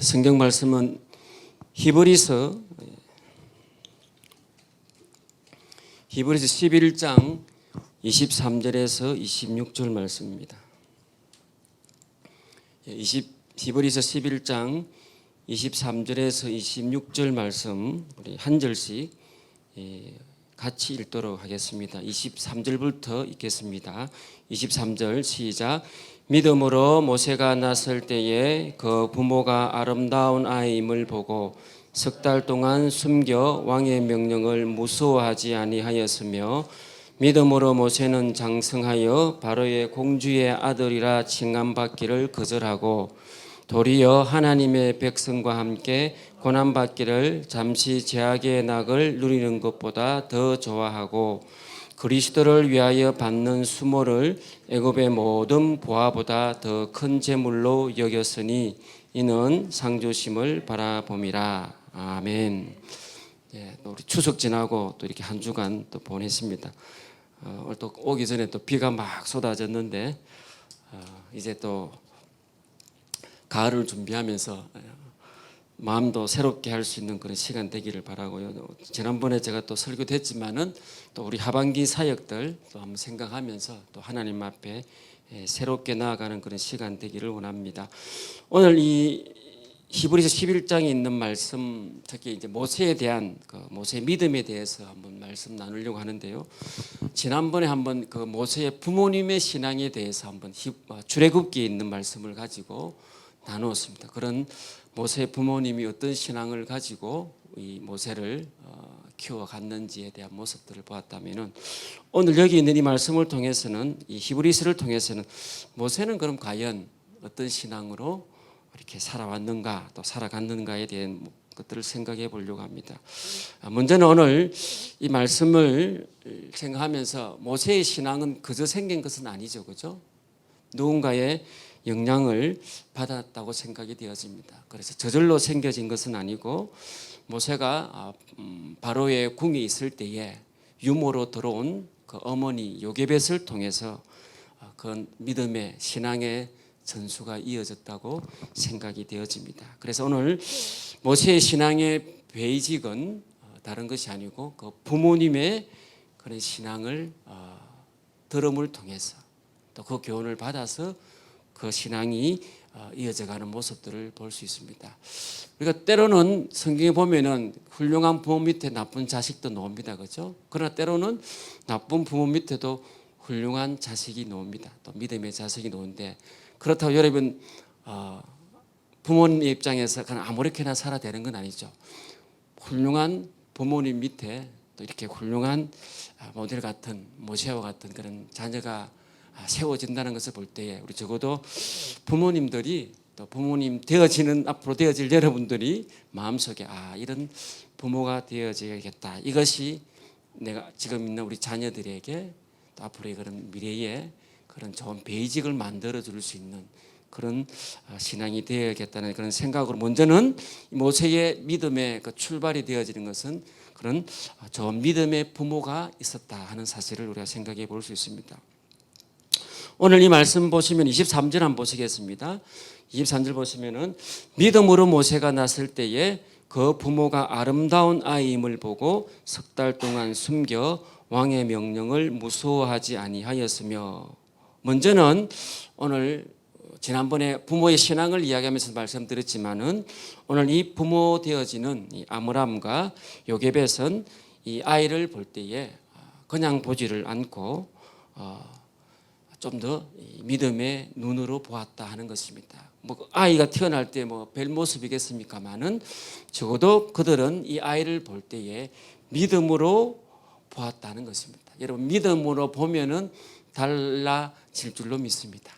성경 말씀은 히브리서 11장 23절에서 26절 말씀입니다. 히브리서 11장 23절에서 26절 말씀 우리 한 절씩 같이 읽도록 하겠습니다. 23절부터 읽겠습니다. 23절 시작. 믿음으로 모세가 났을 때에 그 부모가 아름다운 아이임을 보고 석 달 동안 숨겨 왕의 명령을 무서워하지 아니하였으며 믿음으로 모세는 장성하여 바로의 공주의 아들이라 칭함받기를 거절하고 도리어 하나님의 백성과 함께 고난받기를 잠시 죄악의 낙을 누리는 것보다 더 좋아하고 그리스도를 위하여 받는 수모를 애굽의 모든 보화보다 더 큰 재물로 여겼으니 이는 상주심을 바라봄이라. 아멘. 또 우리 추석 지나고 또 이렇게 한 주간 또 보냈습니다. 오늘 또 오기 전에 또 비가 막 쏟아졌는데 이제 또 가을을 준비하면서 마음도 새롭게 할 수 있는 그런 시간 되기를 바라고요. 지난번에 제가 또 설교됐지만은 또 우리 하반기 사역들 또 한번 생각하면서 또 하나님 앞에 새롭게 나아가는 그런 시간 되기를 원합니다. 오늘 이 히브리서 11장에 있는 말씀, 특히 이제 모세에 대한 모세의 믿음에 대해서 한번 말씀 나누려고 하는데요. 지난번에 한번 그 모세의 부모님의 신앙에 대해서 한번 출애굽기에 있는 말씀을 가지고 나누었습니다. 그런 모세의 부모님이 어떤 신앙을 가지고 이 모세를 키워갔는지에 대한 모습들을 보았다면은 오늘 여기 있는 이 말씀을 통해서는 이 히브리서를 통해서는 모세는 그럼 과연 어떤 신앙으로 이렇게 살아왔는가 또 살아갔는가에 대한 것들을 생각해 보려고 합니다. 먼저는 오늘 이 말씀을 생각하면서 모세의 신앙은 그저 생긴 것은 아니죠, 그죠? 누군가의 영향을 받았다고 생각이 되어집니다. 그래서 저절로 생겨진 것은 아니고 모세가 바로의 궁에 있을 때에 유모로 들어온 그 어머니 요게벳을 통해서 그 믿음의 신앙의 전수가 이어졌다고 생각이 되어집니다. 그래서 오늘 모세의 신앙의 베이직은 다른 것이 아니고 그 부모님의 그런 신앙을 들음을 통해서 또 그 교훈을 받아서 그 신앙이 이어져가는 모습들을 볼 수 있습니다. 우리가 때로는 성경에 보면은 훌륭한 부모 밑에 나쁜 자식도 나옵니다, 그렇죠? 그러나 때로는 나쁜 부모 밑에도 훌륭한 자식이 나옵니다. 또 믿음의 자식이 나오는데 그렇다고 여러분 부모님 입장에서 그냥 아무렇게나 살아야 되는 건 아니죠. 훌륭한 부모님 밑에 또 이렇게 훌륭한 모델 같은 모세와 같은 그런 자녀가 세워진다는 것을 볼 때에 우리 적어도 부모님들이 또 부모님 되어지는 앞으로 되어질 여러분들이 마음속에 이런 부모가 되어져야겠다. 이것이 내가 지금 있는 우리 자녀들에게 또 앞으로의 그런 미래에 그런 좋은 베이직을 만들어 줄 수 있는 그런 신앙이 되어야겠다는 그런 생각으로 먼저는 모세의 믿음의 그 출발이 되어지는 것은 그런 좋은 믿음의 부모가 있었다 하는 사실을 우리가 생각해 볼 수 있습니다. 오늘 이 말씀 보시면 23절 한번 보시겠습니다. 23절 보시면은 믿음으로 모세가 났을 때에 그 부모가 아름다운 아이임을 보고 석 달 동안 숨겨 왕의 명령을 무서워하지 아니하였으며 먼저는 오늘 지난번에 부모의 신앙을 이야기하면서 말씀드렸지만은 오늘 이 부모 되어지는 이 아므람과 요게벳은 이 아이를 볼 때에 그냥 보지를 않고 좀 더 믿음의 눈으로 보았다 하는 것입니다. 뭐 아이가 태어날 때 뭐 별 모습이겠습니까만은 적어도 그들은 이 아이를 볼 때에 믿음으로 보았다는 것입니다. 여러분 믿음으로 보면은 달라질 줄로 믿습니다.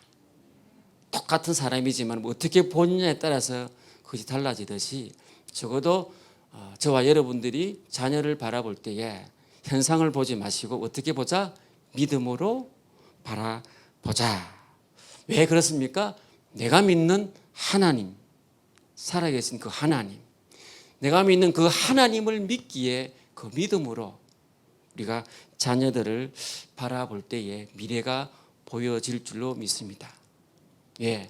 똑같은 사람이지만 뭐 어떻게 보느냐에 따라서 그것이 달라지듯이 적어도 저와 여러분들이 자녀를 바라볼 때에 현상을 보지 마시고 어떻게 보자? 믿음으로 바라보자. 왜 그렇습니까? 내가 믿는 하나님, 살아계신 그 하나님, 내가 믿는 그 하나님을 믿기에 그 믿음으로 우리가 자녀들을 바라볼 때에 미래가 보여질 줄로 믿습니다. 예,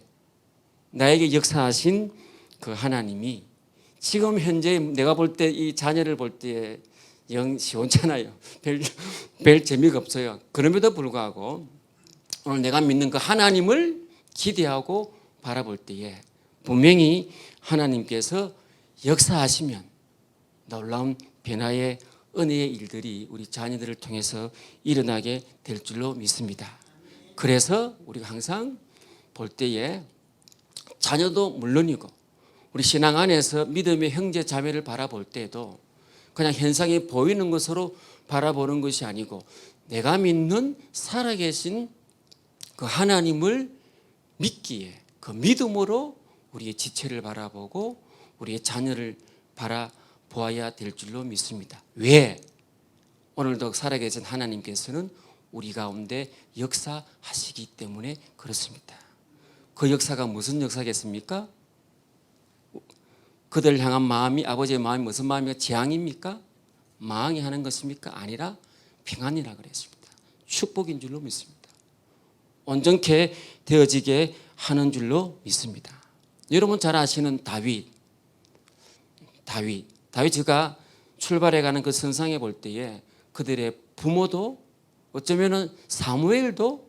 나에게 역사하신 그 하나님이 지금 현재 내가 볼 때 이 자녀를 볼 때 영 시원찮아요. 별 재미가 없어요. 그럼에도 불구하고 오늘 내가 믿는 그 하나님을 기대하고 바라볼 때에 분명히 하나님께서 역사하시면 놀라운 변화의 은혜의 일들이 우리 자녀들을 통해서 일어나게 될 줄로 믿습니다. 그래서 우리가 항상 볼 때에 자녀도 물론이고 우리 신앙 안에서 믿음의 형제 자매를 바라볼 때에도 그냥 현상이 보이는 것으로 바라보는 것이 아니고 내가 믿는 살아계신 그 하나님을 믿기에 그 믿음으로 우리의 지체를 바라보고 우리의 자녀를 바라보아야 될 줄로 믿습니다. 왜? 오늘도 살아계신 하나님께서는 우리 가운데 역사하시기 때문에 그렇습니다. 그 역사가 무슨 역사겠습니까? 그들 향한 마음이 아버지의 마음이 무슨 마음입니까? 재앙입니까? 망하게 하는 것입니까? 아니라 평안이라 그랬습니다. 축복인 줄로 믿습니다. 온전케 되어지게 하는 줄로 믿습니다. 여러분 잘 아시는 다윗 제가 출발해가는 그 선상에 볼 때에 그들의 부모도 어쩌면은 사무엘도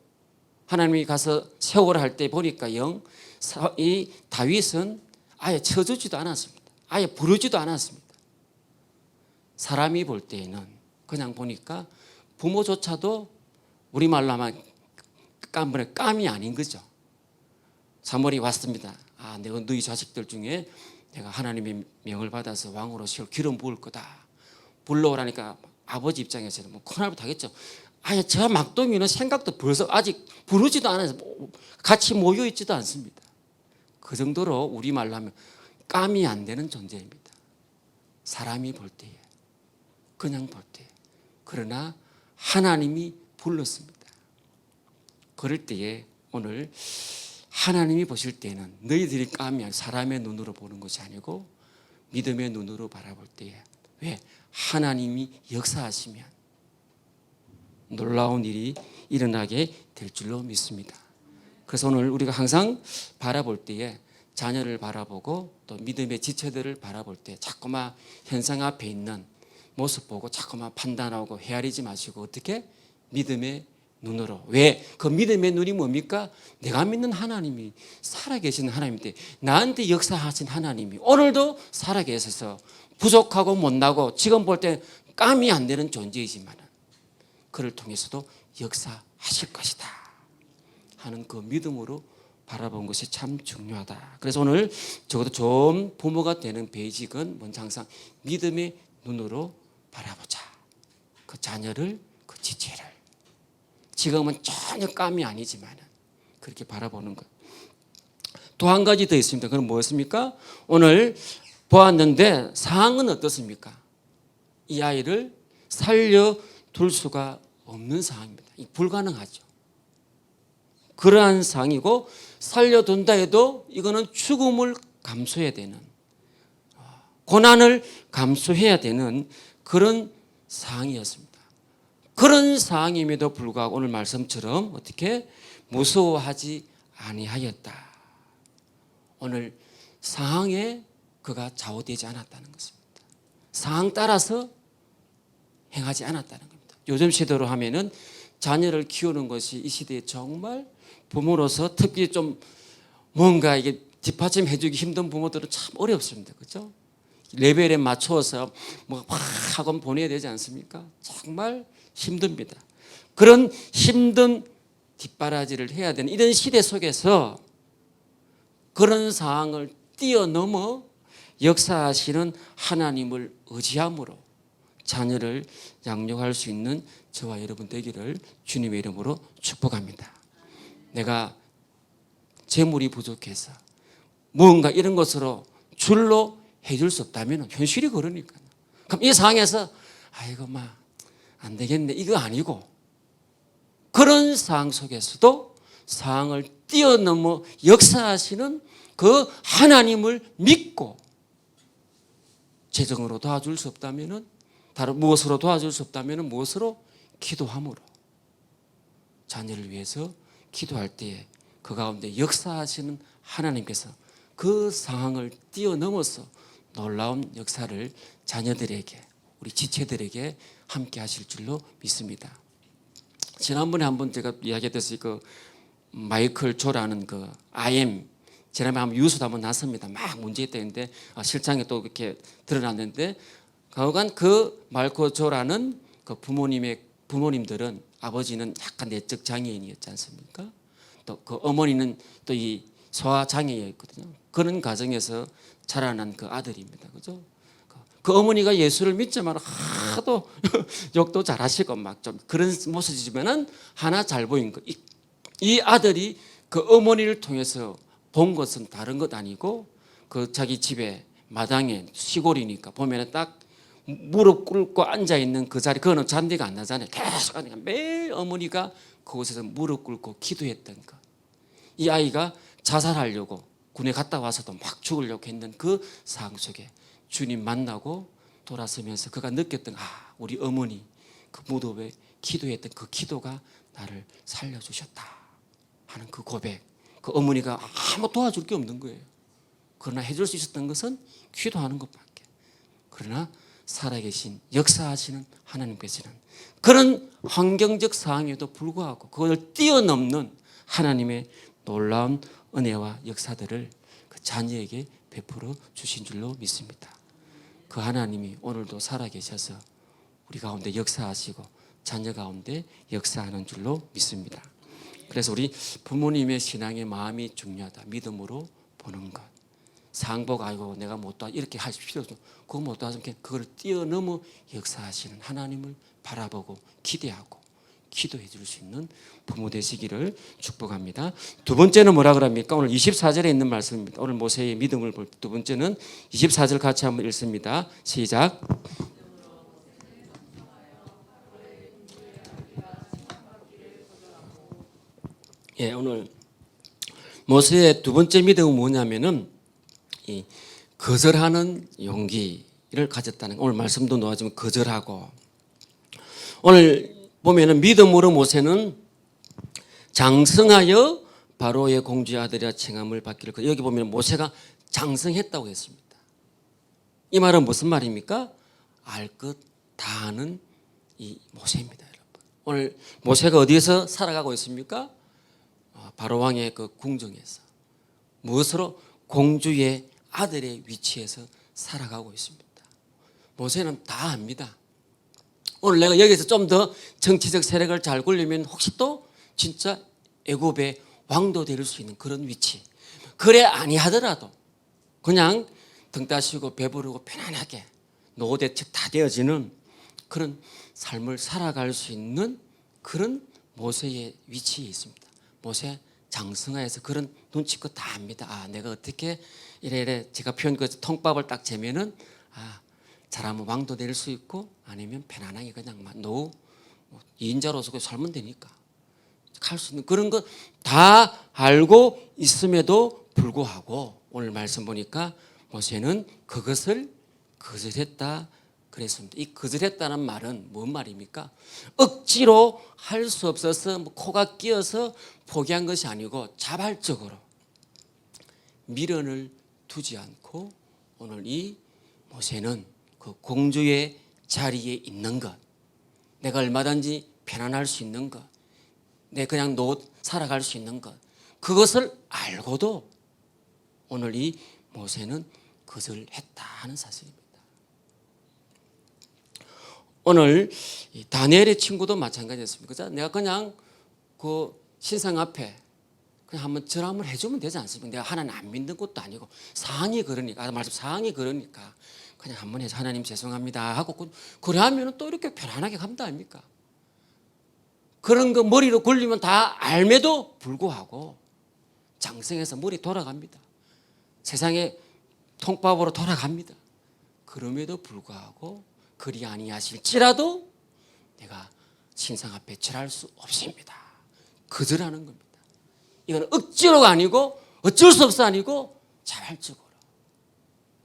하나님이 가서 세우라 할 때 보니까 이 다윗은 아예 쳐주지도 않았습니다. 아예 부르지도 않았습니다. 사람이 볼 때에는 그냥 보니까 부모조차도 우리말로 하면 깜이 아닌 거죠. 사무엘이 왔습니다. 내가 너희 자식들 중에 내가 하나님의 명을 받아서 왕으로 세울 기름 부을 거다. 불러오라니까 아버지 입장에서는 뭐 큰할부터 하겠죠. 아예 저 막둥이는 생각도 벌써 아직 부르지도 않아서 같이 모여 있지도 않습니다. 그 정도로 우리말로 하면 깜이 안 되는 존재입니다. 사람이 볼 때에, 그냥 볼 때에. 그러나 하나님이 불렀습니다. 그럴 때에 오늘 하나님이 보실 때는 너희들이 깜이 아니라 사람의 눈으로 보는 것이 아니고 믿음의 눈으로 바라볼 때에 왜? 하나님이 역사하시면 놀라운 일이 일어나게 될 줄로 믿습니다. 그래서 오늘 우리가 항상 바라볼 때에 자녀를 바라보고 또 믿음의 지체들을 바라볼 때 자꾸만 현상 앞에 있는 모습 보고 자꾸만 판단하고 헤아리지 마시고 어떻게? 믿음의 눈으로. 왜? 그 믿음의 눈이 뭡니까? 내가 믿는 하나님이 살아계신 하나님인데 나한테 역사하신 하나님이 오늘도 살아계셔서 부족하고 못나고 지금 볼 때 깜이 안 되는 존재이지만 그를 통해서도 역사하실 것이다 하는 그 믿음으로 바라본 것이 참 중요하다. 그래서 오늘 적어도 좋은 부모가 되는 베이직은 먼저 항상 믿음의 눈으로 바라보자. 그 자녀를, 그 지체를. 지금은 전혀 깜이 아니지만 그렇게 바라보는 것. 또 한 가지 더 있습니다. 그건 뭐였습니까? 오늘 보았는데 상황은 어떻습니까? 이 아이를 살려둘 수가 없는 상황입니다. 불가능하죠. 그러한 상황이고 살려둔다 해도 이거는 죽음을 감수해야 되는 고난을 감수해야 되는 그런 상황이었습니다. 그런 상황임에도 불구하고 오늘 말씀처럼 어떻게 무서워하지 아니하였다. 오늘 상황에 그가 좌우되지 않았다는 것입니다. 상황 따라서 행하지 않았다는 겁니다. 요즘 시대로 하면은 자녀를 키우는 것이 이 시대에 정말 부모로서 특히 좀 뭔가 이게 뒷받침해 주기 힘든 부모들은 참 어렵습니다. 그렇죠? 레벨에 맞춰서 뭐 학원 보내야 되지 않습니까? 정말 힘듭니다. 그런 힘든 뒷바라지를 해야 되는 이런 시대 속에서 그런 상황을 뛰어넘어 역사하시는 하나님을 의지함으로 자녀를 양육할 수 있는 저와 여러분 되기를 주님의 이름으로 축복합니다. 내가 재물이 부족해서 뭔가 이런 것으로 줄로 해줄 수 없다면 현실이 그러니까요. 그럼 이 상황에서 아이고 안 되겠네 이거 아니고 그런 상황 속에서도 상황을 뛰어넘어 역사하시는 그 하나님을 믿고 재정으로 도와줄 수 없다면 다른 무엇으로 도와줄 수 없다면 무엇으로? 기도함으로 자녀를 위해서 기도할 때에 그 가운데 역사하시는 하나님께서 그 상황을 뛰어넘어서 놀라운 역사를 자녀들에게, 우리 지체들에게 함께 하실 줄로 믿습니다. 지난번에 한번 제가 이야기했듯이 그 마이클 조라는 그 IM, 지난번에 한번 뉴스도 한번 났습니다. 막 문제있다는데 실장에 또 이렇게 드러났는데, 가오간 그 마이클 조라는 그 부모님들은, 아버지는 약간 내적 장애인이었지 않습니까? 또 그 어머니는 또 이 소아 장애였거든요. 그런 가정에서 자라난 그 아들입니다. 그죠? 그 어머니가 예수를 믿자마자 하도 욕도 잘하시고 막 좀 그런 모습이지만은 하나 잘 보인 거. 이 아들이 그 어머니를 통해서 본 것은 다른 것 아니고, 그 자기 집에 마당에 시골이니까 보면은 딱 무릎 꿇고 앉아 있는 그 자리, 그거는 잔디가 안 나잖아요. 계속 하니까 매일 어머니가 그곳에서 무릎 꿇고 기도했던 것. 이 아이가 자살하려고 군에 갔다 와서도 막 죽으려고 했는 그 상황 속에 주님 만나고 돌아서면서 그가 느꼈던, 우리 어머니 그 무덤에 기도했던 그 기도가 나를 살려주셨다 하는 그 고백. 그 어머니가 아무 도와줄 게 없는 거예요. 그러나 해줄 수 있었던 것은 기도하는 것밖에. 그러나 살아계신 역사하시는 하나님께서는 그런 환경적 상황에도 불구하고 그걸 뛰어넘는 하나님의 놀라운 은혜와 역사들을 그 자녀에게 베풀어 주신 줄로 믿습니다. 그 하나님이 오늘도 살아계셔서 우리 가운데 역사하시고 자녀 가운데 역사하는 줄로 믿습니다. 그래서 우리 부모님의 신앙의 마음이 중요하다. 믿음으로 보는 것. 상복 아이고 내가 못 도와 이렇게 할 필요도, 그거 못 도와서 그걸 뛰어넘어 역사하시는 하나님을 바라보고 기대하고 기도해 줄 수 있는 부모 되시기를 축복합니다. 두 번째는 뭐라 그럽니까? 오늘 24절에 있는 말씀입니다. 오늘 모세의 믿음을 볼 두 번째는 24절 같이 한번 읽습니다. 시작. 예, 오늘 모세의 두 번째 믿음은 뭐냐면은 이 거절하는 용기를 가졌다는, 오늘 말씀도 나왔지만 거절하고, 오늘 보면은 믿음으로 모세는 장성하여 바로의 공주의 아들이라 칭함을 받기를, 여기 보면 모세가 장성했다고 했습니다. 이 말은 무슨 말입니까? 알 것 다 아는 이 모세입니다, 여러분. 오늘 모세가 어디에서 살아가고 있습니까? 바로 왕의 그 궁정에서 무엇으로? 공주의 아들의 위치에서 살아가고 있습니다. 모세는 다 압니다. 오늘 내가 여기서 좀 더 정치적 세력을 잘 굴리면 혹시 또 진짜 애굽의 왕도 될 수 있는 그런 위치. 그래 아니하더라도 그냥 등 따시고 배부르고 편안하게 노후대책 다 되어지는 그런 삶을 살아갈 수 있는 그런 모세의 위치에 있습니다. 모세 장성하에서 그런 눈치껏 다 압니다. 내가 어떻게 이래 제가 표현 그 통밥을 딱 재면은 잘하면 왕도 될 수 있고, 아니면 편안하게 그냥 노후 2인자로서 살면 되니까 할 수 있는 그런 것 다 알고 있음에도 불구하고 오늘 말씀 보니까 모세는 그것을 거절했다 그랬습니다. 이 거절했다는 말은 뭔 말입니까? 억지로 할 수 없어서 코가 끼어서 포기한 것이 아니고 자발적으로 미련을 두지 않고 오늘 이 모세는 그 공주의 자리에 있는 것, 내가 얼마든지 편안할 수 있는 것, 내 그냥 살아갈 수 있는 것, 그것을 알고도 오늘 이 모세는 거절했다 하는 사실입니다. 오늘 다니엘의 친구도 마찬가지였습니다. 그죠? 내가 그냥 그 신상 앞에 그냥 한번 절 한번 해주면 되지 않습니까? 내가 하나님 안 믿는 것도 아니고 상황이 그러니까, 말씀 상황이 그러니까 그냥 한번 해서 하나님 죄송합니다 하고 그래 하면 또 이렇게 편안하게 간다 아닙니까? 그런 거 머리로 굴리면 다 알매도 불구하고 장성해서 머리 돌아갑니다. 세상에 통밥으로 돌아갑니다. 그럼에도 불구하고 그리 아니하실지라도 내가 신상 앞에 절할 수 없습니다. 거절하는 겁니다. 이건 억지로가 아니고 어쩔 수 없어 아니고 자발적으로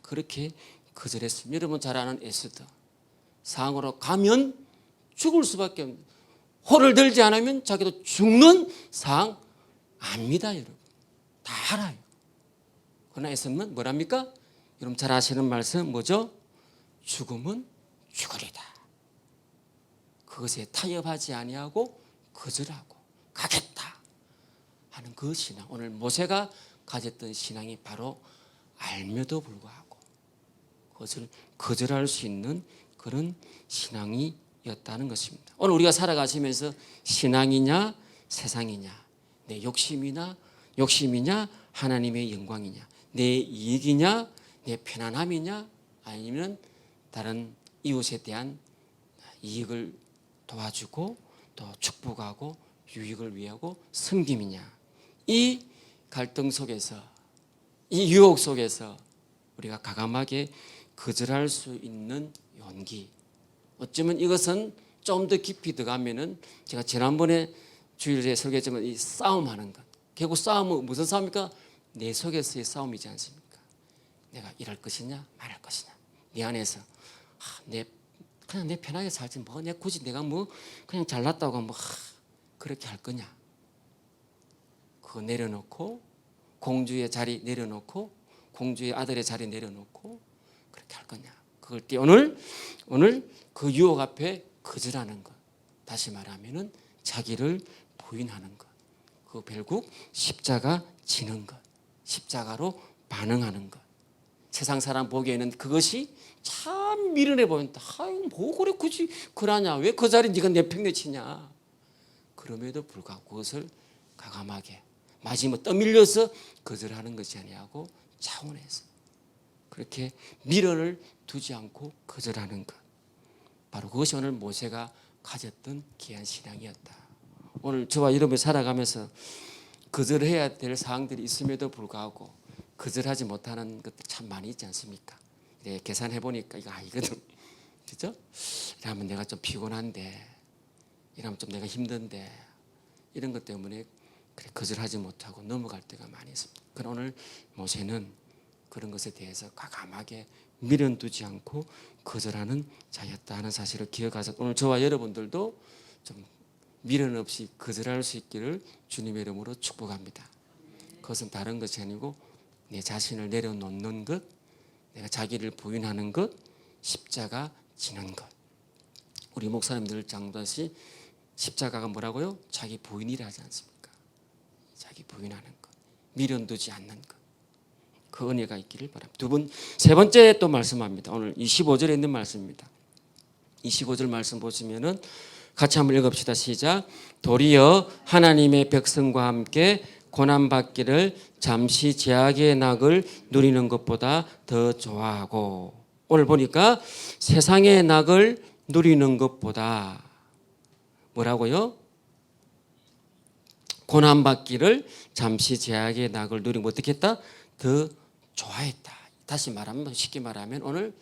그렇게 거절했습니다. 여러분 잘 아는 에스더, 상으로 가면 죽을 수밖에 없는, 호를 들지 않으면 자기도 죽는 상 압니다. 여러분 다 알아요. 그러나 에서는 뭐랍니까? 여러분 잘 아시는 말씀 뭐죠? 죽음은 죽으리다. 그것에 타협하지 아니하고 거절하고 가겠다 하는 그 신앙, 오늘 모세가 가졌던 신앙이 바로 알며도 불구하고 그것을 거절할 수 있는 그런 신앙이었다는 것입니다. 오늘 우리가 살아가시면서 신앙이냐 세상이냐, 내 욕심이냐 하나님의 영광이냐, 내 이익이냐 내 편안함이냐, 아니면 다른 이웃에 대한 이익을 도와주고 또 축복하고 유익을 위하고 섬김이냐, 이 갈등 속에서, 이 유혹 속에서 우리가 과감하게 거절할 수 있는 용기, 어쩌면 이것은 좀 더 깊이 들어가면은 제가 지난번에 주일에 설교했지만 이 싸움하는 것, 결국 싸움은 무슨 싸움입니까? 내 속에서의 싸움이지 않습니까? 내가 일할 것이냐 말할 것이냐, 내 안에서 그냥 내 편하게 살지 뭐 내 굳이 내가 뭐 그냥 잘났다고 뭐 그렇게 할 거냐, 그거 내려놓고 공주의 자리 내려놓고 공주의 아들의 자리 내려놓고 그렇게 할 거냐, 그걸 때 오늘 그 유혹 앞에 거절하는 것, 다시 말하면은 자기를 부인하는 것, 그 결국 십자가 지는 것, 십자가로 반응하는 것. 세상 사람 보기에는 그것이 참 미련해 보인다. 뭐 그래 굳이 그러냐, 왜 그 자리 네가 내팽개치냐. 그럼에도 불구하고 그것을 과감하게 마지막 떠밀려서 거절하는 것이 아니하고 차원에서 그렇게 미련을 두지 않고 거절하는 것, 바로 그것이 오늘 모세가 가졌던 귀한 신앙이었다. 오늘 저와 여러분이 살아가면서 거절해야 될 사항들이 있음에도 불구하고 거절하지 못하는 것들 참 많이 있지 않습니까? 네, 계산해 보니까 이거든, 그죠? 이러면 내가 좀 피곤한데, 이러면 좀 내가 힘든데, 이런 것 때문에 그래 거절하지 못하고 넘어갈 때가 많이 있습니다. 그러나 오늘 모세는 그런 것에 대해서 과감하게 미련 두지 않고 거절하는 자였다 하는 사실을 기억하셔서 오늘 저와 여러분들도 좀 미련 없이 거절할 수 있기를 주님의 이름으로 축복합니다. 그것은 다른 것이 아니고 내 자신을 내려놓는 것, 내가 자기를 부인하는 것, 십자가 지는 것. 우리 목사님들 장도하시 십자가가 뭐라고요? 자기 부인이라 하지 않습니까? 자기 부인하는 것, 미련 두지 않는 것, 그 은혜가 있기를 바랍니다. 세 번째 또 말씀합니다. 오늘 25절에 있는 말씀입니다. 25절 말씀 보시면은 같이 한번 읽읍시다. 시작. 도리어 하나님의 백성과 함께 고난받기를 잠시 죄악의 낙을 누리는 것보다 더 좋아하고, 오늘 보니까 세상의 낙을 누리는 것보다 뭐라고요? 고난받기를 잠시 죄악의 낙을 누리면 어떻게 했다? 더 좋아했다. 다시 말하면, 쉽게 말하면 오늘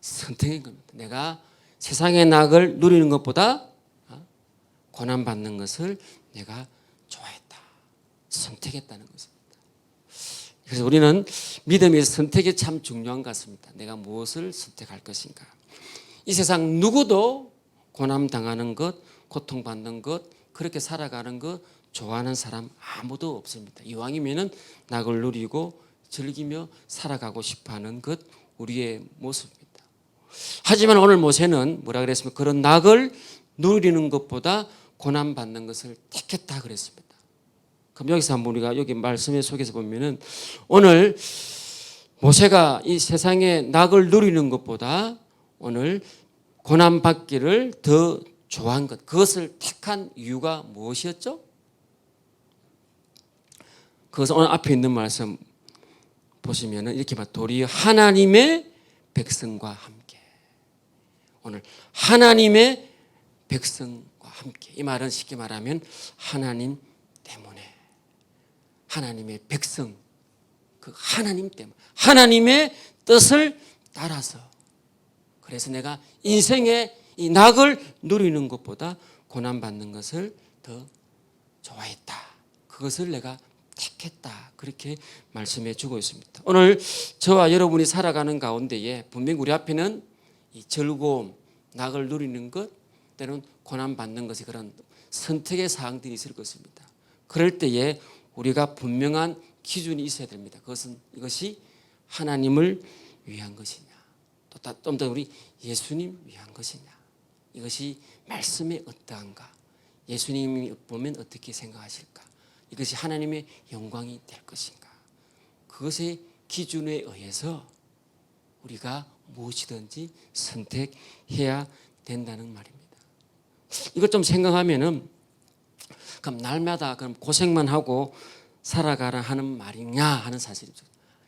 선택인 겁니다. 내가 세상의 낙을 누리는 것보다 고난받는 것을 내가 좋아했다, 선택했다는 것입니다. 그래서 우리는 믿음의 선택이 참 중요한 것 같습니다. 내가 무엇을 선택할 것인가. 이 세상 누구도 고난당하는 것, 고통받는 것, 그렇게 살아가는 것 좋아하는 사람 아무도 없습니다. 이왕이면은 낙을 누리고 즐기며 살아가고 싶어하는 것 우리의 모습입니다. 하지만 오늘 모세는 뭐라 그랬습니까? 그런 낙을 누리는 것보다 고난받는 것을 택했다 그랬습니다. 그럼 여기서 한번 우리가 여기 말씀의 속에서 보면은 오늘 모세가 이 세상의 낙을 누리는 것보다 오늘 고난받기를 더 좋아한 것, 그것을 택한 이유가 무엇이었죠? 그것은 오늘 앞에 있는 말씀 보시면은 이렇게 말, 도리어 하나님의 백성과 함께. 오늘 하나님의 백성과 함께. 이 말은 쉽게 말하면 하나님 때문에, 하나님의 백성, 그 하나님 때문에, 하나님의 뜻을 따라서. 그래서 내가 인생의 이 낙을 누리는 것보다 고난받는 것을 더 좋아했다. 그것을 내가 택했다. 그렇게 말씀해 주고 있습니다. 오늘 저와 여러분이 살아가는 가운데에 분명히 우리 앞에는 이 즐거움, 낙을 누리는 것, 때로는 고난받는 것이 그런 선택의 사항들이 있을 것입니다. 그럴 때에 우리가 분명한 기준이 있어야 됩니다. 이것이 하나님을 위한 것이냐, 또 좀 더 우리 예수님 위한 것이냐, 이것이 말씀에 어떠한가, 예수님이 보면 어떻게 생각하실까, 이것이 하나님의 영광이 될 것인가, 그것의 기준에 의해서 우리가 무엇이든지 선택해야 된다는 말입니다. 이걸 좀 생각하면은 그럼 날마다 그럼 고생만 하고 살아가라 하는 말이냐 하는 사실이죠.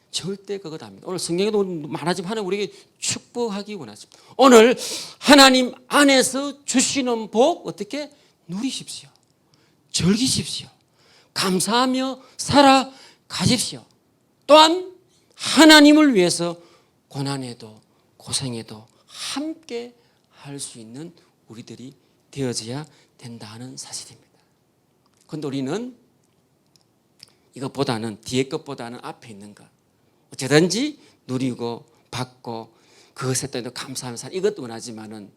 절대 그것 아닙니다. 오늘 성경에도 말하지만 하나님 우리에게 축복하기 원하십니다. 오늘 하나님 안에서 주시는 복 어떻게 누리십시오. 즐기십시오. 감사하며 살아가십시오. 또한 하나님을 위해서 고난에도 고생에도 함께 할 수 있는 우리들이 되어져야 된다는 사실입니다. 그런데 우리는 이것보다는 뒤에 것보다는 앞에 있는 것 어쩌든지 누리고 받고 그것에 또 감사하면서 이것도 원하지만은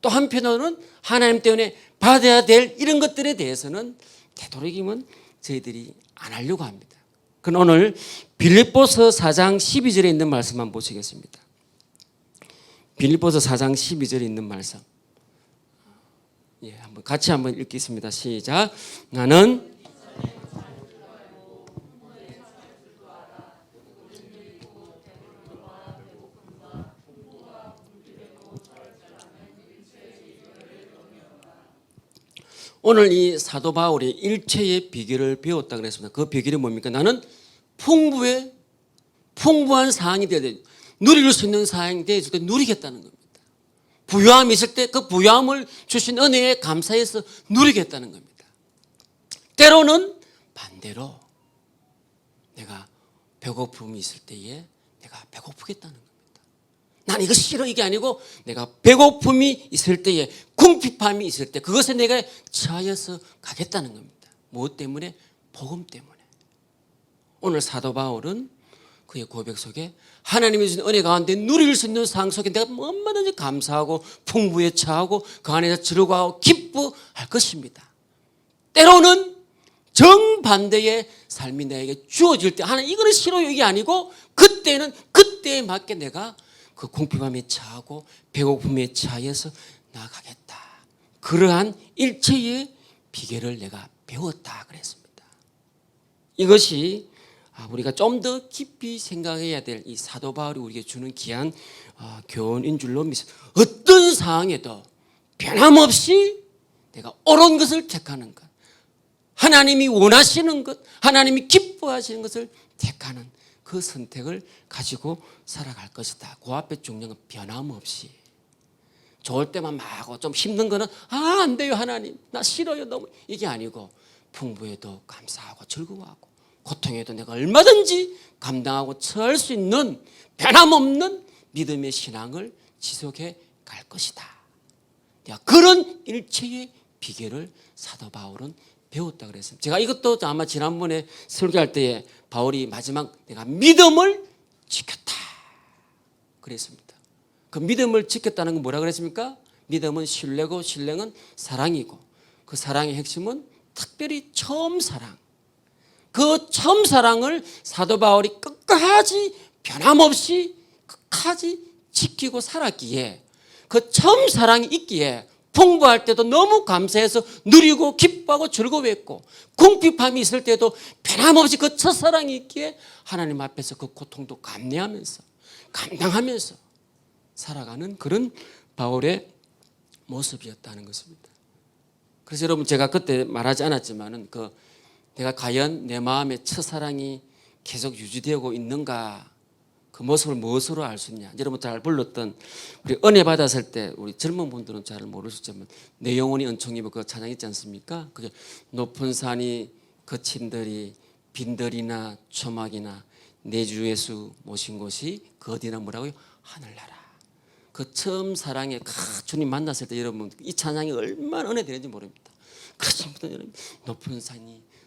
또 한편으로는 하나님 때문에 받아야 될 이런 것들에 대해서는 되도록이면 저희들이 안 하려고 합니다. 그럼 오늘 빌립보서 4장 12절에 있는 말씀 한번 보시겠습니다. 빌립보서 4장 12절에 있는 말씀, 한번 같이 한번 읽겠습니다. 시작. 나는 오늘 이 사도 바울의 일체의 비결을 배웠다 그랬습니다. 그 비결이 뭡니까? 나는 풍부한 사항이 되어야 돼. 누릴 수 있는 사항이 되어질 때 누리겠다는 겁니다. 부유함이 있을 때 그 부유함을 주신 은혜에 감사해서 누리겠다는 겁니다. 때로는 반대로 내가 배고픔이 있을 때에 내가 배고프겠다는 겁니다. 난 이거 싫어 이게 아니고 내가 배고픔이 있을 때에 궁핍함이 있을 때 그것에 내가 처하여서 가겠다는 겁니다. 무엇 때문에? 복음 때문에. 오늘 사도 바울은 그의 고백 속에 하나님이 주신 은혜 가운데 누릴 수 있는 상황 속에 내가 얼마든지 감사하고 풍부에 처하고 그 안에서 즐거워하고 기뻐할 것입니다. 때로는 정반대의 삶이 내게 주어질 때 하나님 이거는 싫어요 이게 아니고 그때는 그때에 맞게 내가 그 궁핍함에 처하고 배고픔에 처해서 나아가겠다. 그러한 일체의 비결을 내가 배웠다 그랬습니다. 이것이 우리가 좀 더 깊이 생각해야 될 이 사도 바울이 우리에게 주는 귀한 교훈인 줄로 믿습니다. 어떤 상황에도 변함없이 내가 옳은 것을 택하는 것, 하나님이 원하시는 것, 하나님이 기뻐하시는 것을 택하는 그 선택을 가지고 살아갈 것이다. 그 앞에 중요한 건 변함없이. 좋을 때만 막 하고 좀 힘든 거는 안 돼요 하나님 나 싫어요 너무 이게 아니고 풍부에도 감사하고 즐거워하고 고통에도 내가 얼마든지 감당하고 처할 수 있는 변함없는 믿음의 신앙을 지속해 갈 것이다. 그런 일체의 비결을 사도 바울은 배웠다 그랬습니다. 제가 이것도 아마 지난번에 설교할 때에 바울이 마지막 내가 믿음을 지켰다 그랬습니다. 그 믿음을 지켰다는 건 뭐라 그랬습니까? 믿음은 신뢰고 신뢰는 사랑이고 그 사랑의 핵심은 특별히 처음 사랑. 그 처음 사랑을 사도 바울이 끝까지 변함없이 끝까지 지키고 살았기에 그 처음 사랑이 있기에 풍부할 때도 너무 감사해서 누리고 기뻐하고 즐거워했고 궁핍함이 있을 때도 변함없이 그 첫사랑이 있기에 하나님 앞에서 그 고통도 감내하면서 감당하면서 살아가는 그런 바울의 모습이었다는 것입니다. 그래서 여러분 제가 그때 말하지 않았지만은 내가 과연 내 마음의 첫사랑이 계속 유지되고 있는가 그 모습을 무엇으로 알 수 있냐. 여러분 잘 불렀던 우리 은혜 받았을 때 우리 젊은 분들은 잘 모르시지만 내 영혼이 은총입어 그 찬양 있지 않습니까? 그게 높은 산이 거친들이 빈들이나 초막이나 내 주 예수 모신 곳이 그 어디나 뭐라고요? 하늘나라. 그 처음 사랑에 주님 만났을 때 여러분 이 찬양이 얼마나 은혜되는지 모릅니다. 그렇습니다 여러분.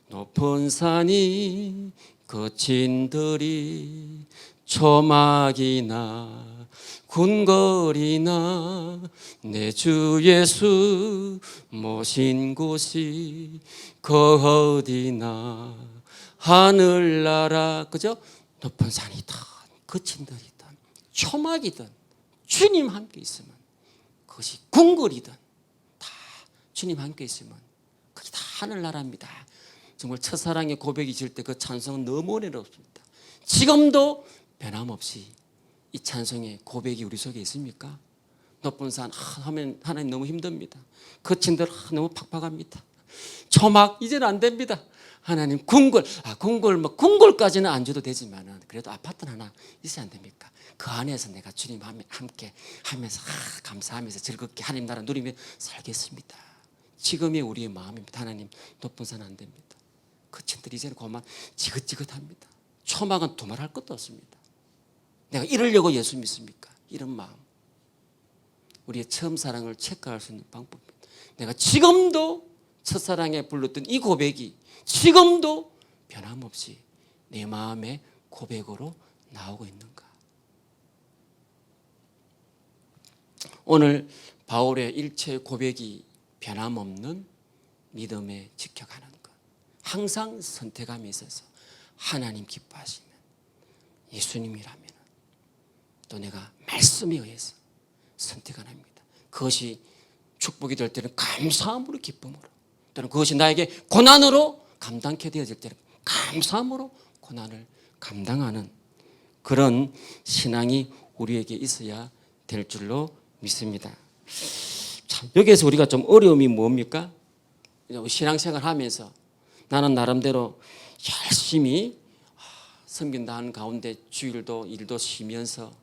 높은 산이 거친들이 초막이나 궁궐이나 내 주 예수 모신 곳이 그 어디나 하늘나라, 그죠? 높은 산이든 거친 들이든 초막이든 주님 함께 있으면, 그것이 궁궐이든 다 주님 함께 있으면 그게 다 하늘나라입니다. 정말 첫사랑의 고백이 질 때 그 찬송은 너무 은혜롭습니다. 지금도 변함없이 이 찬송의 고백이 우리 속에 있습니까? 높은 산 하면 하나님 너무 힘듭니다. 거친 들 너무 팍팍합니다. 초막 이제는 안 됩니다. 하나님 궁궐, 궁궐까지는 안 줘도 되지만은 그래도 아파트는 하나 있어야 안 됩니까? 그 안에서 내가 주님 함께 하면서 감사하면서 즐겁게 하나님 나라 누리며 살겠습니다. 지금이 우리의 마음입니다. 하나님 높은 산 안 됩니다. 거친 들 이제는 그만 지긋지긋합니다. 초막은 두말할 것도 없습니다. 내가 이러려고 예수 믿습니까? 이런 마음. 우리의 처음 사랑을 체크할 수 있는 방법입니다. 내가 지금도 첫사랑에 불렀던 이 고백이 지금도 변함없이 내 마음의 고백으로 나오고 있는가? 오늘 바울의 일체 고백이 변함없는 믿음에 지켜가는 것, 항상 선택함에 있어서 하나님 기뻐하시면, 예수님이라면 또 내가 말씀에 의해서 선택을 합니다. 그것이 축복이 될 때는 감사함으로, 기쁨으로, 또는 그것이 나에게 고난으로 감당케 되어질 때는 감사함으로 고난을 감당하는 그런 신앙이 우리에게 있어야 될 줄로 믿습니다. 참, 여기에서 우리가 좀 어려움이 뭡니까? 신앙생활 하면서 나는 나름대로 열심히 섬긴다 하는 가운데 주일도 일도 쉬면서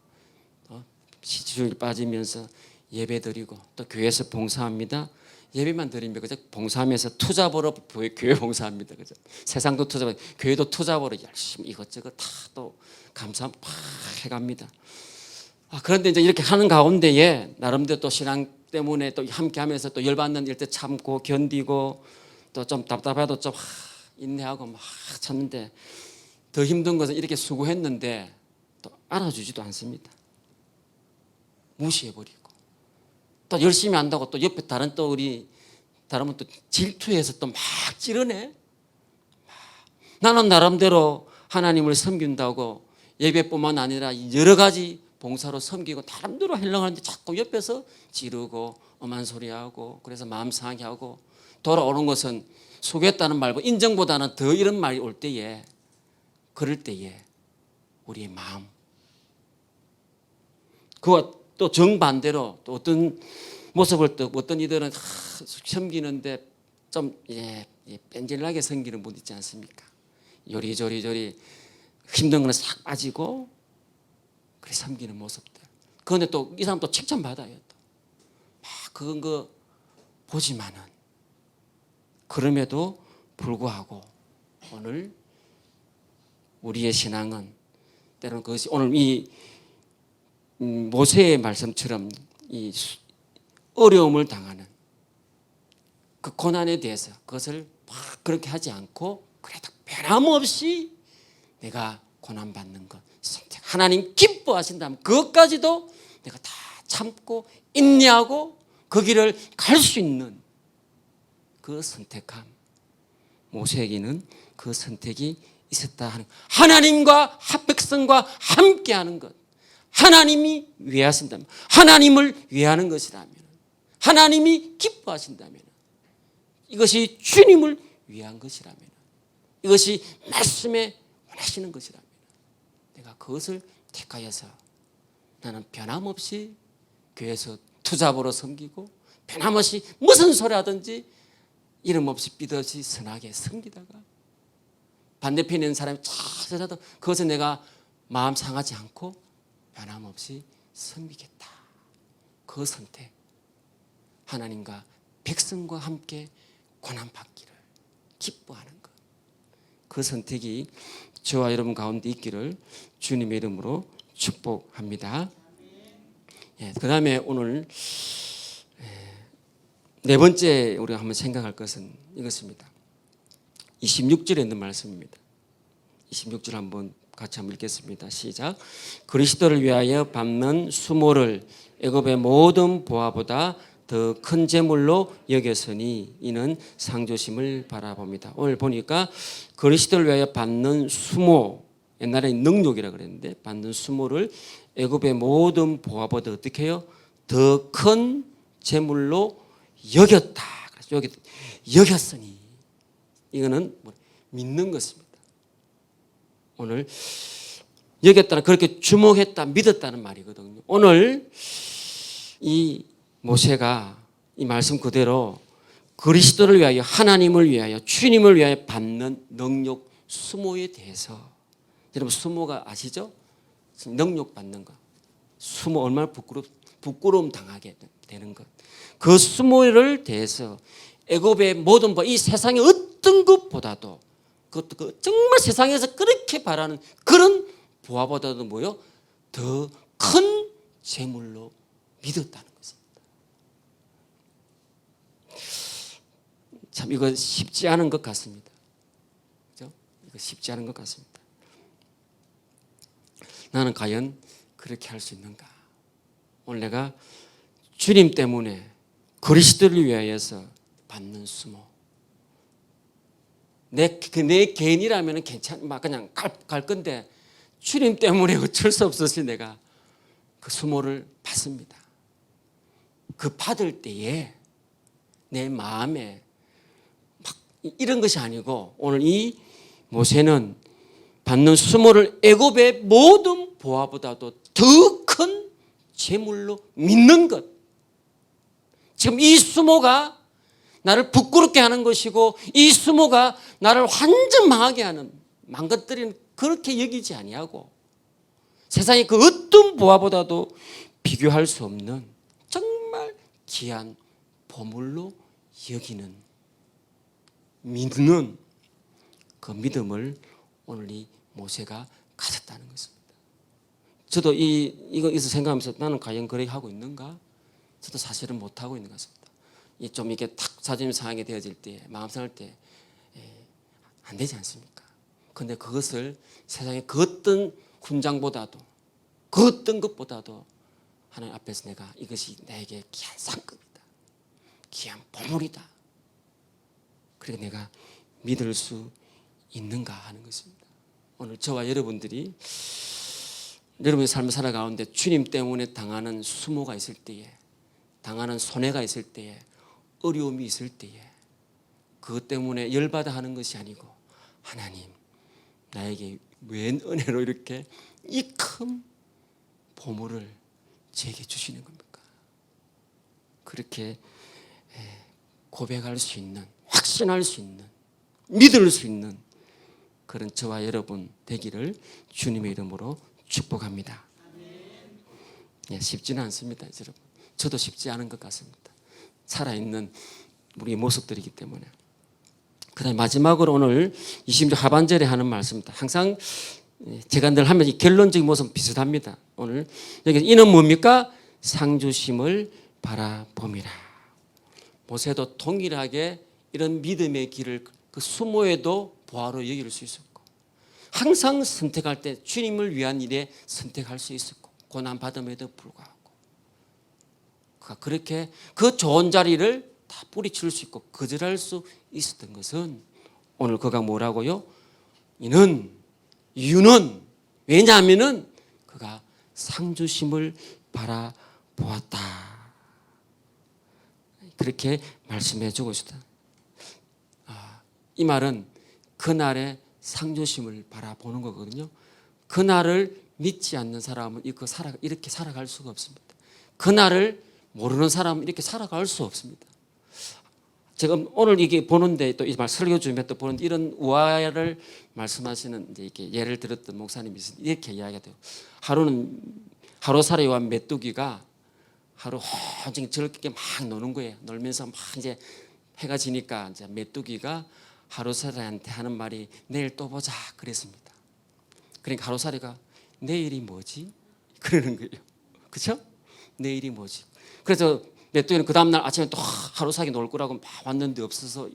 주일 빠지면서 예배 드리고 또 교회에서 봉사합니다. 예배만 드리면 그죠? 봉사하면서 투자 벌어 교회 봉사합니다. 그죠? 세상도 투자 벌어, 교회도 투자 벌어 열심히 이것저것 다 또 감사 팍 해갑니다. 그런데 이제 이렇게 하는 가운데에 나름대로 또 신앙 때문에 또 함께하면서 또 열받는 일 때 참고 견디고 또 좀 답답해도 좀 인내하고 막 참는데, 더 힘든 것은 이렇게 수고했는데 또 알아주지도 않습니다. 무시해버리고 또 열심히 한다고 또 옆에 다른 또 우리 다른 분 또 질투해서 또 막 찌르네. 나는 나름대로 하나님을 섬긴다고 예배뿐만 아니라 여러 가지 봉사로 섬기고 나름대로 하려고 하는데 자꾸 옆에서 지르고 엄한 소리하고, 그래서 마음 상하게 하고, 돌아오는 것은 수고했다는 말고 인정보다는 더 이런 말이 올 때에, 그럴 때에 우리의 마음, 그와 또 정반대로 또 어떤 모습을 또 어떤 이들은 섬기는데 좀 뺀질나게 섬기는 분 있지 않습니까? 요리조리 힘든 거는 싹 빠지고 그래 섬기는 모습들. 그런데 또 이 사람 또 칭찬받아요. 또 막 그건 거 보지만은, 그럼에도 불구하고 오늘 우리의 신앙은 때로는 그것이 오늘 이 모세의 말씀처럼 이 어려움을 당하는 그 고난에 대해서 그것을 막 그렇게 하지 않고 그래도 변함없이 내가 고난받는 것 선택, 하나님 기뻐하신다면 그것까지도 내가 다 참고 인내하고 그 길을 갈 수 있는 그 선택함, 모세에게는 그 선택이 있었다 하는, 하나님과 백성과 함께하는 것, 하나님이 위하신다면, 하나님을 위하는 것이라면, 하나님이 기뻐하신다면, 이것이 주님을 위한 것이라면, 이것이 말씀에 원하시는 것이라면 내가 그것을 택하여서 나는 변함없이 교회에서 투잡으로 섬기고 변함없이 무슨 소리 하든지 이름 없이 삐듯이 선하게 섬기다가 반대편에 있는 사람이 찾아도 그것에 내가 마음 상하지 않고 변함없이 섬기겠다. 그 선택, 하나님과 백성과 함께 고난받기를 기뻐하는 것, 그 선택이 저와 여러분 가운데 있기를 주님의 이름으로 축복합니다. 그 다음에 오늘 네 번째 우리가 한번 생각할 것은 이것입니다. 26절에 있는 말씀입니다. 26절 한번 같이 한번 읽겠습니다. 시작. 그리스도를 위하여 밟는 수모를 애굽의 모든 보화보다 더 큰 재물로 여겼으니 이는 상조심을 바라봅니다. 오늘 보니까 그리스도를 위하여 받는 수모, 옛날에 능욕이라 그랬는데 받는 수모를 애굽의 모든 보화보다 어떻게 해요? 더 큰 재물로 여겼다. 그래서 여겼으니 이거는 믿는 것입니다. 오늘 여겼다는 그렇게 주목했다, 믿었다는 말이거든요. 오늘 이 모세가 이 말씀 그대로 그리스도를 위하여, 하나님을 위하여, 주님을 위하여 받는 능력 수모에 대해서, 여러분 수모가 아시죠? 능력 받는 거. 수모 얼마나 부끄러움 당하게 되는 것. 그 수모를 대해서 애굽의 모든 이 세상의 어떤 것보다도 그것도 정말 세상에서 그렇게 바라는 그런 보화보다도 뭐요? 더 큰 재물로 믿었다는 것입니다. 참 이거 쉽지 않은 것 같습니다. 그죠? 이거 쉽지 않은 것 같습니다. 나는 과연 그렇게 할 수 있는가? 오늘 내가 주님 때문에 그리스도를 위하여서 받는 수모. 내 개인이라면 괜찮, 그냥 갈 건데 주님 때문에 어쩔 수 없어서 내가 그 수모를 받습니다. 그 받을 때에 내 마음에 막 이런 것이 아니고 오늘 이 모세는 받는 수모를 애굽의 모든 보화보다도 더 큰 재물로 믿는 것. 지금 이 수모가 나를 부끄럽게 하는 것이고 이 수모가 나를 완전 망하게 하는 망가뜨리는 그렇게 여기지 아니하고 세상의 그 어떤 보화보다도 비교할 수 없는 정말 귀한 보물로 여기는 믿는 그 믿음을 오늘 이 모세가 가졌다는 것입니다. 저도 이거에서 생각하면서 나는 과연 그렇게 하고 있는가? 저도 사실은 못하고 있는 것 같습니다. 좀 이게 탁 자존심 상하게 되어질 때, 마음 상할 때 안 되지 않습니까? 그런데 그것을 세상의 그 어떤 훈장보다도 그 어떤 것보다도 하나님 앞에서 내가 이것이 나에게 귀한 상급이다. 귀한 보물이다. 그리고 내가 믿을 수 있는가 하는 것입니다. 오늘 저와 여러분들이 여러분의 삶을 살아가는데 주님 때문에 당하는 수모가 있을 때에 당하는 손해가 있을 때에 어려움이 있을 때에 그것 때문에 열받아 하는 것이 아니고 하나님 나에게 웬 은혜로 이렇게 이 큰 보물을 제게 주시는 겁니까? 그렇게 고백할 수 있는, 확신할 수 있는, 믿을 수 있는 그런 저와 여러분 되기를 주님의 이름으로 축복합니다. 쉽지는 않습니다, 여러분. 저도 쉽지 않은 것 같습니다. 살아있는 우리 모습들이기 때문에. 그 다음에 마지막으로 오늘 20절 하반절에 하는 말씀입니다. 항상 제가 늘 하면 이 결론적인 모습은 비슷합니다. 오늘 여기 이는 뭡니까? 상주심을 바라봄이라. 모세도 동일하게 이런 믿음의 길을 그 수모에도 보화로 여길 수 있었고 항상 선택할 때 주님을 위한 일에 선택할 수 있었고 고난받음에도 불구하고 그가 그렇게 그 좋은 자리를 다 뿌리칠 수 있고 거절할 수 있었던 것은 오늘 그가 뭐라고요? 이유는 왜냐하면은 그가 상주심을 바라보았다. 그렇게 말씀해 주고 있다. 이 말은 그날의 상주심을 바라보는 거거든요. 그날을 믿지 않는 사람은 이렇게 살아갈 수가 없습니다. 그날을 모르는 사람은 이렇게 살아갈 수 없습니다. 제가 오늘 이게 보는데 또 이 말 설교 중에 또 보는데 이런 우화를 말씀하시는 이제 이렇게 예를 들었던 목사님이 이렇게 이야기해요. 하루살이와 메뚜기가 하루 온종일 저렇게 막 노는 거예요. 놀면서 막 이제 해가 지니까 이제 메뚜기가 하루살이한테 하는 말이 내일 또 보자 그랬습니다. 그러니까 하루살이가 내일이 뭐지? 그러는 거예요. 그렇죠? 내일이 뭐지? 그래서 메뚜기는 그 다음날 아침에 또 하루살이 놀 거라고 막 왔는데 없어서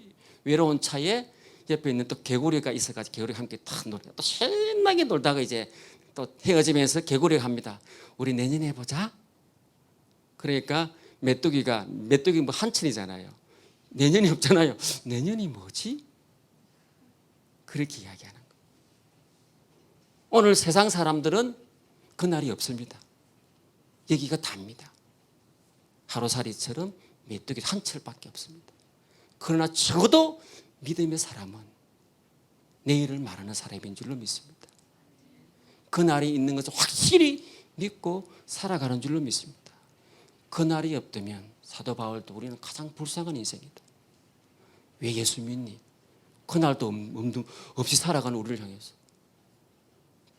외로운 차에 옆에 있는 또 개구리가 있어가지고 개구리가 함께 탁 놀다가 또 신나게 놀다가 이제 또 헤어지면서 개구리가 합니다. 우리 내년에 보자. 그러니까 메뚜기 뭐 한철이잖아요. 내년이 없잖아요. 내년이 뭐지? 그렇게 이야기하는 거예요. 오늘 세상 사람들은 그날이 없습니다. 여기가 답니다. 하루살이처럼 메뚜기 한철밖에 없습니다. 그러나 적어도 믿음의 사람은 내일을 말하는 사람인 줄로 믿습니다. 그날이 있는 것을 확실히 믿고 살아가는 줄로 믿습니다. 그날이 없다면 사도 바울도 우리는 가장 불쌍한 인생이다. 왜 예수 믿니? 그날도 없이 살아가는 우리를 향해서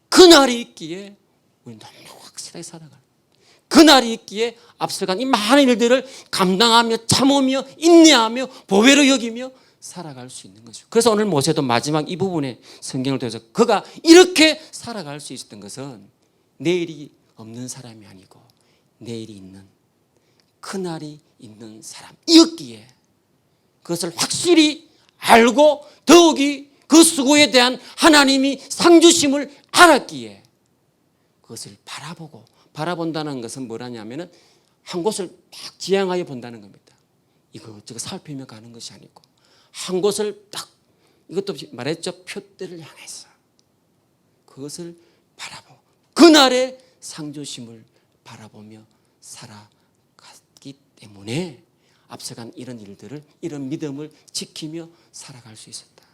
그날이 있기에 우리는 너무 확실하게 살아가는, 그날이 있기에 앞서간 이 많은 일들을 감당하며 참으며 인내하며 보배로 여기며 살아갈 수 있는 것이죠. 그래서 오늘 모세도 마지막 이 부분에 성경을 통해서 그가 이렇게 살아갈 수 있었던 것은 내일이 없는 사람이 아니고 내일이 있는, 그날이 있는 사람이었기에 그것을 확실히 알고 더욱이 그 수고에 대한 하나님이 상 주심을 알았기에 그것을 바라본다는 것은 뭐라냐면은 한 곳을 딱 지향하여 본다는 겁니다. 이것저것 살피며 가는 것이 아니고 한 곳을 딱, 이것도 말했죠, 표대를 향해서 그것을 바라보고 그날의 상 주심을 바라보며 살아갔기 때문에 앞서간 이런 일들을, 이런 믿음을 지키며 살아갈 수 있었다.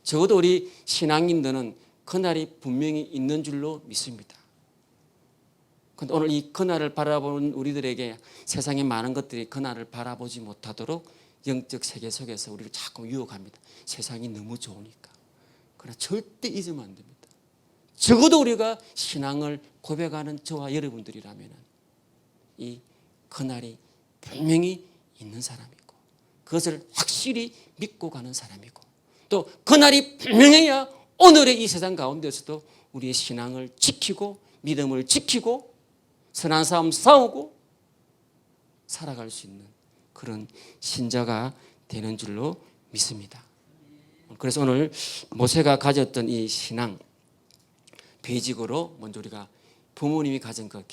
적어도 우리 신앙인들은 그날이 분명히 있는 줄로 믿습니다. 그런데 오늘 이 그날을 바라보는 우리들에게 세상의 많은 것들이 그날을 바라보지 못하도록 영적 세계 속에서 우리를 자꾸 유혹합니다. 세상이 너무 좋으니까. 그러나 절대 잊으면 안 됩니다. 적어도 우리가 신앙을 고백하는 저와 여러분들이라면 이 그날이 분명히 있는 사람이고 그것을 확실히 믿고 가는 사람이고 또 그날이 분명해야 오늘의 이 세상 가운데서도 우리의 신앙을 지키고 믿음을 지키고 선한 싸움 싸우고 살아갈 수 있는 그런 신자가 되는 줄로 믿습니다. 그래서 오늘 모세가 가졌던 이 신앙, 베이직으로 먼저 우리가 부모님이 가진 그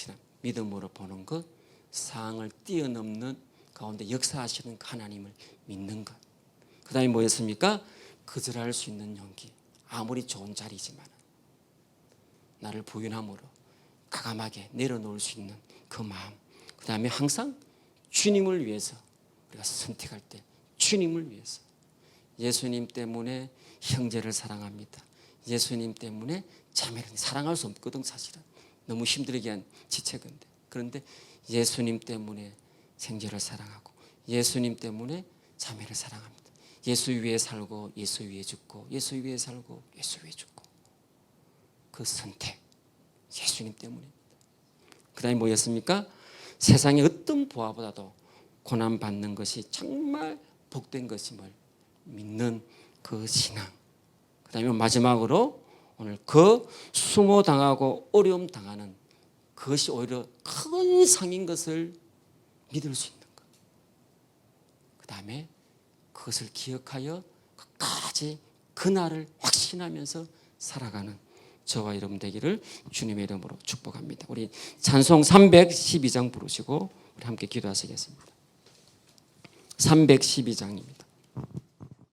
믿음으로 보는 것, 상황을 뛰어넘는 가운데 역사하시는 하나님을 믿는 것. 그 다음에 뭐였습니까? 거절할 수 있는 용기. 아무리 좋은 자리지만 나를 부인함으로 과감하게 내려놓을 수 있는 그 마음. 그 다음에 항상 주님을 위해서 우리가 선택할 때 주님을 위해서, 예수님 때문에 형제를 사랑합니다. 예수님 때문에 자매를 사랑할 수 없거든. 사실은 너무 힘들게 한 지체건데, 그런데 예수님 때문에 생제를 사랑하고 예수님 때문에 자매를 사랑합니다. 예수 위에 살고 예수 위에 죽고 예수 위에 살고 예수 위에 죽고, 그 선택 예수님 때문입니다. 그 다음에 뭐였습니까? 세상의 어떤 보아보다도 고난받는 것이 정말 복된 것임을 믿는 그 신앙. 그 다음에 마지막으로 오늘 그 수모당하고 어려움 당하는 그것이 오히려 큰 상인 것을 믿을 수 있는 것. 그 다음에 그것을 기억하여 끝까지 그날을 확신하면서 살아가는 저와 여러분 되기를 주님의 이름으로 축복합니다. 우리 찬송 312장 부르시고 우리 함께 기도하시겠습니다. 312장입니다.